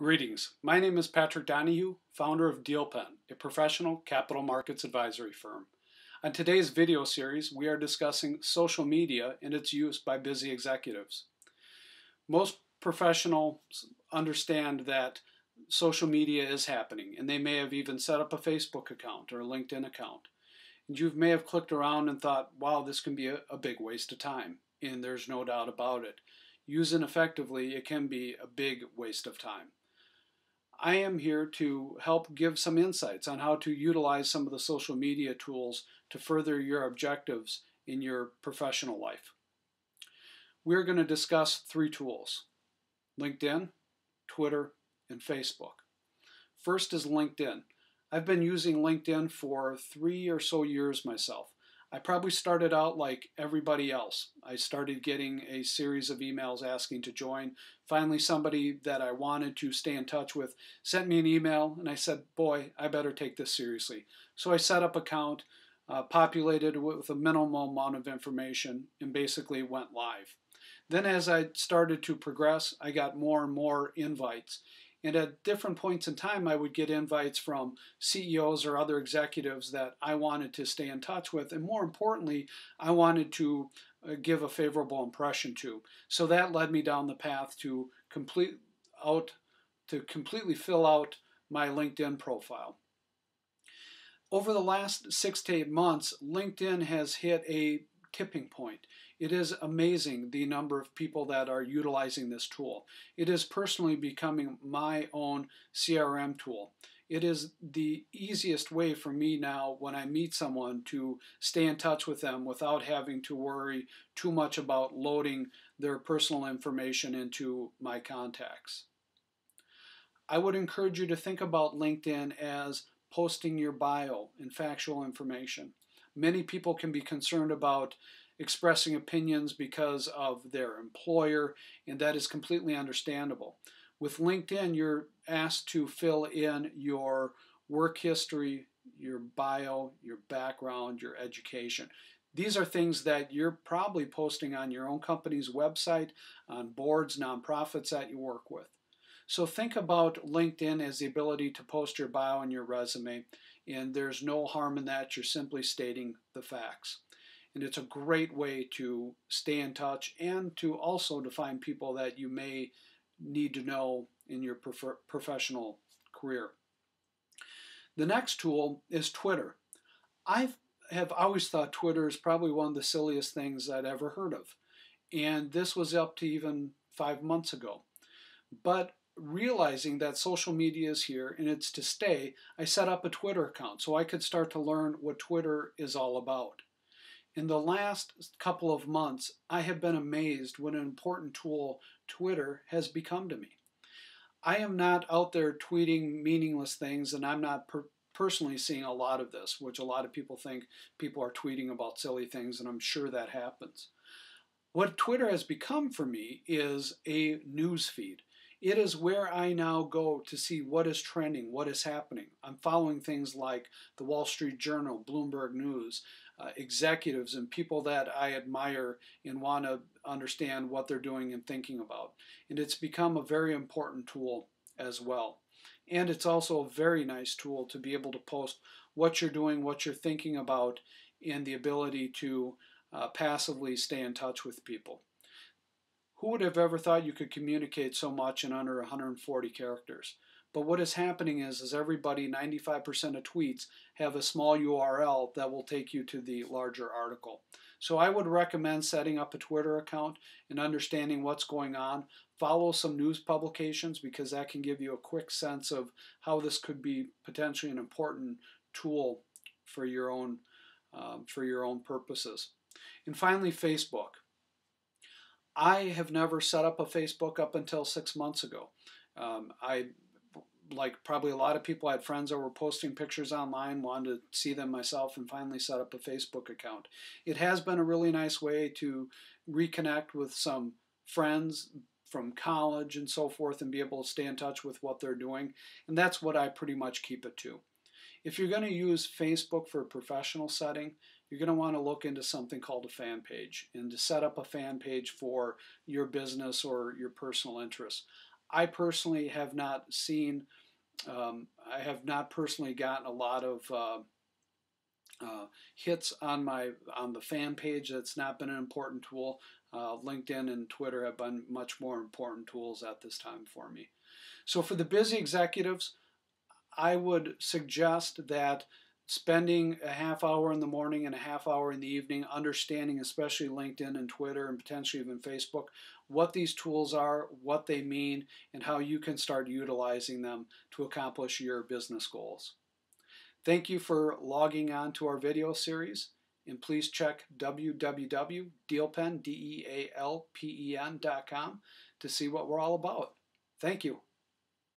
Greetings. My name is Patrick Donahue, founder of DealPen, a professional capital markets advisory firm. On today's video series, we are discussing social media and its use by busy executives. Most professionals understand that social media is happening, and they may have even set up a Facebook account or a LinkedIn account. And you may have clicked around and thought, wow, this can be a big waste of time, and there's no doubt about it. Used effectively, it can be a big waste of time. I am here to help give some insights on how to utilize some of the social media tools to further your objectives in your professional life. We're going to discuss three tools: LinkedIn, Twitter, and Facebook. First is LinkedIn. I've been using LinkedIn for 3 or so years myself. I probably started out like everybody else. I started getting a series of emails asking to join. Finally, somebody that I wanted to stay in touch with sent me an email, and I said, boy, I better take this seriously. So I set up an account, populated with a minimal amount of information, and basically went live. Then as I started to progress, I got more and more invites. And at different points in time, I would get invites from CEOs or other executives that I wanted to stay in touch with. And more importantly, I wanted to give a favorable impression to. So that led me down the path to completely fill out my LinkedIn profile. Over the last 6 to 8 months, LinkedIn has hit a tipping point. It is amazing the number of people that are utilizing this tool. It is personally becoming my own CRM tool. It is the easiest way for me now when I meet someone to stay in touch with them without having to worry too much about loading their personal information into my contacts. I would encourage you to think about LinkedIn as posting your bio and factual information. Many people can be concerned about expressing opinions because of their employer, and that is completely understandable. With LinkedIn, you're asked to fill in your work history, your bio, your background, your education. These are things that you're probably posting on your own company's website, on boards, nonprofits that you work with. So think about LinkedIn as the ability to post your bio and your resume, and there's no harm in that. You're simply stating the facts. And it's a great way to stay in touch and to also to find people that you may need to know in your professional career. The next tool is Twitter. I have always thought Twitter is probably one of the silliest things I'd ever heard of. And this was up to even 5 months ago. But realizing that social media is here and it's to stay, I set up a Twitter account so I could start to learn what Twitter is all about. In the last couple of months, I have been amazed what an important tool Twitter has become to me. I am not out there tweeting meaningless things, and I'm not personally seeing a lot of this, which a lot of people think people are tweeting about silly things, and I'm sure that happens. What Twitter has become for me is a news feed. It is where I now go to see what is trending, what is happening. I'm following things like the Wall Street Journal, Bloomberg News, executives and people that I admire and want to understand what they're doing and thinking about. And it's become a very important tool as well. And it's also a very nice tool to be able to post what you're doing, what you're thinking about, and the ability to passively stay in touch with people. Who would have ever thought you could communicate so much in under 140 characters? But what is happening is everybody, 95% of tweets have a small URL that will take you to the larger article. So I would recommend setting up a Twitter account and understanding what's going on. Follow some news publications because that can give you a quick sense of how this could be potentially an important tool for your own purposes. And finally, Facebook. I have never set up a Facebook up until 6 months ago. Like probably a lot of people, I had friends that were posting pictures online, wanted to see them myself, and finally set up a Facebook account. It has been a really nice way to reconnect with some friends from college and so forth and be able to stay in touch with what they're doing. And that's what I pretty much keep it to. If you're going to use Facebook for a professional setting, you're going to want to look into something called a fan page and to set up a fan page for your business or your personal interests. I personally have not seen, I have not personally gotten a lot of hits on the fan page. That's not been an important tool. LinkedIn and Twitter have been much more important tools at this time for me. So for the busy executives, I would suggest that spending a half hour in the morning and a half hour in the evening understanding, especially LinkedIn and Twitter and potentially even Facebook, what these tools are, what they mean, and how you can start utilizing them to accomplish your business goals. Thank you for logging on to our video series, and please check www.dealpen.com to see what we're all about. Thank you.